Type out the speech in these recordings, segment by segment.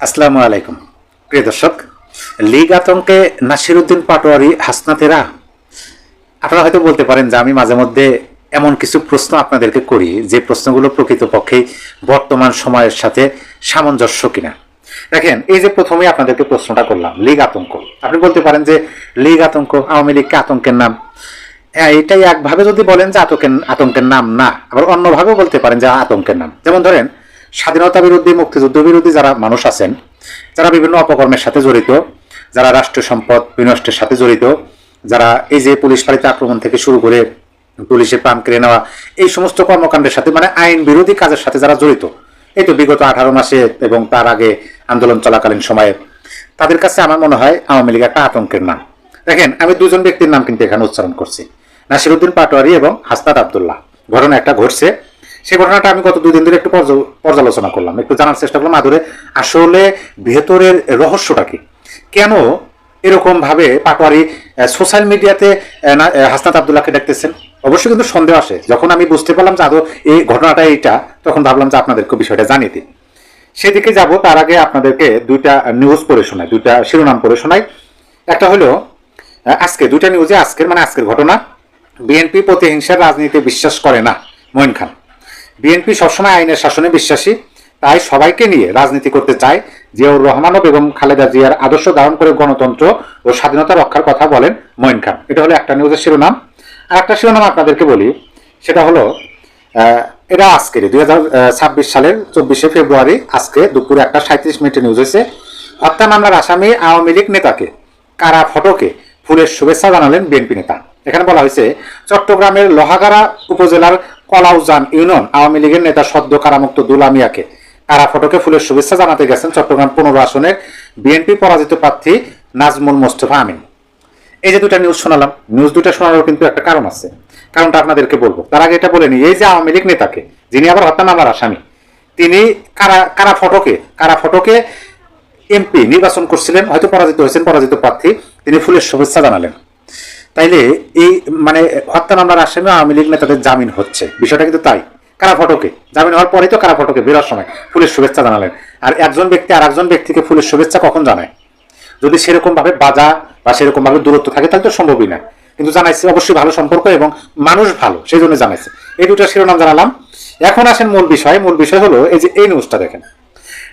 আসসালামু আলাইকুম প্রিয় দর্শক। লীগ আতঙ্কে নাসিরউদ্দিন পাটোয়ারি হাসনাতেরা। আপনারা হয়তো বলতে পারেন যে আমি মাঝে মধ্যে এমন কিছু প্রশ্ন আপনাদেরকে করি যে প্রশ্নগুলো প্রকৃতপক্ষে বর্তমান সময়ের সাথে সামঞ্জস্য কিনা। দেখেন, এই যে প্রথমে আপনাদেরকে প্রশ্নটা করলাম লীগ আতঙ্ক, আপনি বলতে পারেন যে লীগ আতঙ্ক, আওয়ামী লীগকে আতঙ্কের নাম। হ্যাঁ, এটাই একভাবে যদি বলেন যে আতঙ্কের নাম না, আবার অন্যভাবেও বলতে পারেন যে আতঙ্কের নাম। যেমন ধরেন, স্বাধীনতা বিরোধী, মুক্তিযুদ্ধ বিরোধী যারা মানুষ আছেন, যারা বিভিন্ন অপকর্মের সাথে জড়িত, যারা রাষ্ট্রীয় সম্পদ বিনষ্টের সাথে জড়িত, যারা এই যে পুলিশ ফাঁড়িতে আক্রমণ থেকে শুরু করে পুলিশের প্রাণ কেড়ে নেওয়া, এই সমস্ত কর্মকাণ্ডের সাথে মানে আইন বিরোধী কাজের সাথে যারা জড়িত, এই তো বিগত 18 মাসে এবং তার আগে আন্দোলন চলাকালীন সময়ে, তাদের কাছে আমার মনে হয় আওয়ামী লীগ একটা আতঙ্কের নাম। দেখেন, আমি দুজন ব্যক্তির নাম কিন্তু এখানে উচ্চারণ করছি, নাসিরউদ্দিন পাটোয়ারি এবং হাসনাত আব্দুল্লাহ। ঘটনা একটা ঘটছে, সেই ঘটনাটা আমি গত 2 দিন ধরে একটু পর্যালোচনা করলাম, একটু জানার চেষ্টা করলাম আদরে আসলে ভেতরের রহস্যটা কি, কেন এরকম ভাবে পাটোয়ারি সোশ্যাল মিডিয়াতে হাসনাত আব্দুল্লাহকে ডাকতেছেন। অবশ্যই কিন্তু সন্দেহ আসে, যখন আমি বুঝতে পারলাম যে আদৌ এই ঘটনাটা এইটা, তখন ভাবলাম যে আপনাদেরকে বিষয়টা জানিয়ে দিই। সেদিকে যাব, তার আগে আপনাদেরকে দুইটা নিউজ পড়ে শোনাই, দুইটা শিরোনাম পড়ে শোনাই। একটা হলো আজকে দুইটা নিউজে আজকের ঘটনা, বিএনপি প্রতিহিংসার রাজনীতিতে বিশ্বাস করে না মঈন খান। বিএনপি সবসময় আইনের শাসনে বিশ্বাসী, তাই সবাইকে নিয়ে রাজনীতি করতে চায়। জিয়াউর রহমান ও বেগম খালেদা জিয়ার আদর্শ ধারণ করে গণতন্ত্র ও স্বাধীনতা রক্ষার কথা বলেন মঈন খান। এটা হলো একটা নিউজের শিরোনাম। আর একটা শিরোনাম আপনাদেরকে বলি, সেটা হলো এটা আজকের 2026 সালের 24শে ফেব্রুয়ারি, আজকে দুপুরে 1:37 নিউজ হয়েছে। হত্যা মামলার আসামি আওয়ামী লীগ নেতাকে কারা ফটকে ফুলের শুভেচ্ছা জানালেন বিএনপি নেতা। এখানে বলা হয়েছে, চট্টগ্রামের লোহাগাড়া উপজেলার কলাউজান ইউনিয়ন আওয়ামী লীগের নেতা সদ্য কারামুক্ত দুলা মিয়াকে কারা ফটকে ফুলের শুভেচ্ছা জানাতে গেছেন চট্টগ্রাম 15 আসনের বিএনপি পরাজিত প্রার্থী নাজমুল মোস্তফা আমিন। এই যে দুটা নিউজ শোনালাম, নিউজ দুটা শোনানোর কিন্তু একটা কারণ আছে, কারণটা আপনাদেরকে বলবো। তার আগে এটা বলে নি, এই যে আওয়ামী লীগ নেতাকে, যিনি আবার হত্যা মামলার আসামি, তিনি কারা ফটকে এমপি নির্বাচন করছিলেন, হয়তো পরাজিত হয়েছেন, পরাজিত প্রার্থী, তিনি ফুলের শুভেচ্ছা জানালেন। তাইলে এই মানে হত্যা মামলার আসামি আওয়ামী লীগ নেতাদের জামিন হচ্ছে, বিষয়টা কিন্তু তাই। কারা ফটকে জামিন হওয়ার পরেই তো কারা ফটকে বেরোর সময় ফুলের শুভেচ্ছা জানালেন। আর একজন ব্যক্তি আর একজন ব্যক্তিকে ফুলের শুভেচ্ছা কখন জানায়? যদি সেরকম ভাবে বাজা বা সেরকম ভাবে দূরত্ব থাকে তাহলে তো সম্ভবই না, কিন্তু জানাইছে অবশ্যই ভালো সম্পর্ক এবং মানুষ ভালো, সেই জন্য জানাইছে। এই দুটো শিরোনাম জানালাম। এখন আসেন মূল বিষয়। মূল বিষয় হলো এই যে এই নিউজটা দেখেন,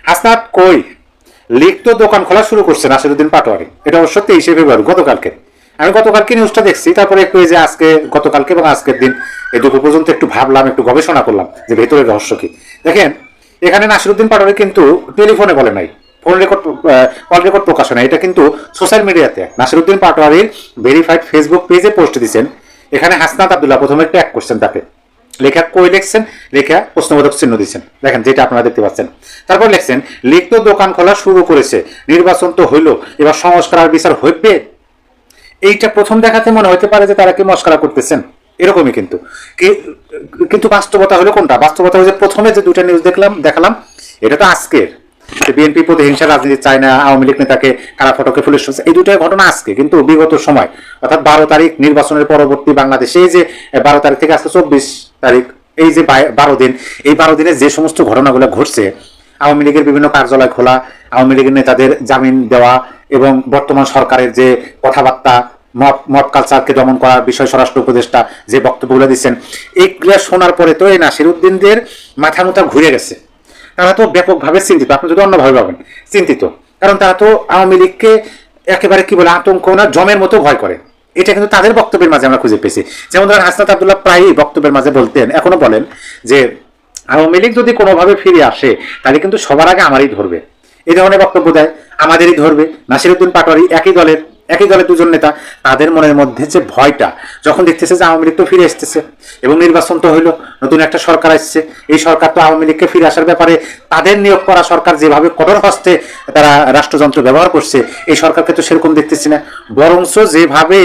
হাসনাত কই, লীগ তো দোকান খোলা শুরু করছে নাসিরউদ্দিন পাটোয়ারি। এটা অবশ্য 23শে ফেব্রুয়ারি, গতকালকে। আমি গতকালকে নিউজটা দেখছি, তারপরে একটু এই যে আজকে, গতকালকে এবং আজকের দিন এই দুপুর পর্যন্ত একটু ভাবলাম, একটু গবেষণা করলাম যে ভেতরের রহস্য কি। দেখেন, এখানে নাসিরউদ্দিন পাটোয়ারি কিন্তু টেলিফোনে বলে নাই, কল রেকর্ড প্রকাশ হয় না, এটা কিন্তু সোশ্যাল মিডিয়াতে নাসিরউদ্দিন পাটোয়ারির ভেরিফাইড ফেসবুক পেজে পোস্ট দিচ্ছেন। এখানে হাসনাত আব্দুল্লাহ প্রথমে ট্যাগ করছেন তাকে, লেখা কই লিখছেন, লেখা প্রশ্নবোধক চিহ্ন দিচ্ছেন, দেখেন যেটা আপনারা দেখতে পাচ্ছেন। তারপর লিখছেন, লীগ তো দোকান খোলা শুরু করেছে, নির্বাচন তো হইলো, এবার সংস্কার আর বিচার হইবে। এইটা প্রথম দেখাতে মনে হতে পারে যে তারা কি মস্করা করতেছেন, এরকমই কিন্তু বাস্তবতা হলো কোনটা? বাস্তবতা হলো যে প্রথমে যে দুটা নিউজ দেখালাম, এটা তো আজকের। বিএনপি প্রতিহিংসা রাজনীতি চায় না, আওয়ামী লীগ নেতাকে কারা ফটকে ফুলের শুভেচ্ছা, এই দুটাই ঘটনা আজকে। কিন্তু বিগত সময়, অর্থাৎ 12 তারিখ নির্বাচনের পরবর্তী বাংলাদেশে, এই যে 12 তারিখ থেকে আজকে 24 তারিখ, এই যে 12 দিন, এই 12 দিনে যে সমস্ত ঘটনাগুলো ঘটছে, আওয়ামী লীগের বিভিন্ন কার্যালয় খোলা, আওয়ামী লীগের নেতাদের জামিন দেওয়া এবং বর্তমান সরকারের যে কথাবার্তা, মব কালচারকে দমন করার বিষয় স্বরাষ্ট্র উপদেষ্টা যে বক্তব্যগুলো দিচ্ছেন, এইগুলো শোনার পরে তো এই নাসিরউদ্দিনদের মাথা মুথা ঘুরে গেছে। তারা তো ব্যাপকভাবে চিন্তিত, আপনি যদি অন্যভাবে ভাবেন, চিন্তিত। কারণ তারা তো আওয়ামী লীগকে একেবারে কি বলে আতঙ্ক না জমের মতো ভয় করে। এটা কিন্তু তাদের বক্তব্যের মাঝে আমরা খুঁজে পেয়েছি। যেমন ধরেন, হাসনাত আব্দুল্লাহ প্রায়ই বক্তব্যের মাঝে বলতেন, এখনো বলেন, যে আওয়ামী লীগ যদি কোনোভাবে ফিরে আসে তাহলে কিন্তু সবার আগে আমারই ধরবে, এই ধরনের বক্তব্য দেয়, আমাদেরই ধরবে। নাসিরউদ্দিন পাটোয়ারি একই দলের দুজন নেতা, তাদের মনের মধ্যে যে ভয়টা, যখন দেখতেছে যে আওয়ামী লীগ তো ফিরে আসতেছে এবং নির্বাচন তো হইলো, নতুন একটা সরকার আসছে, এই সরকার তো আওয়ামী লীগকে ফিরে আসার ব্যাপারে তাদের নিয়োগ করা সরকার যেভাবে কঠোর হস্তে তারা রাষ্ট্রযন্ত্র ব্যবহার করছে, এই সরকারকে তো সেরকম দেখতেছি না, বরঞ্চ যেভাবে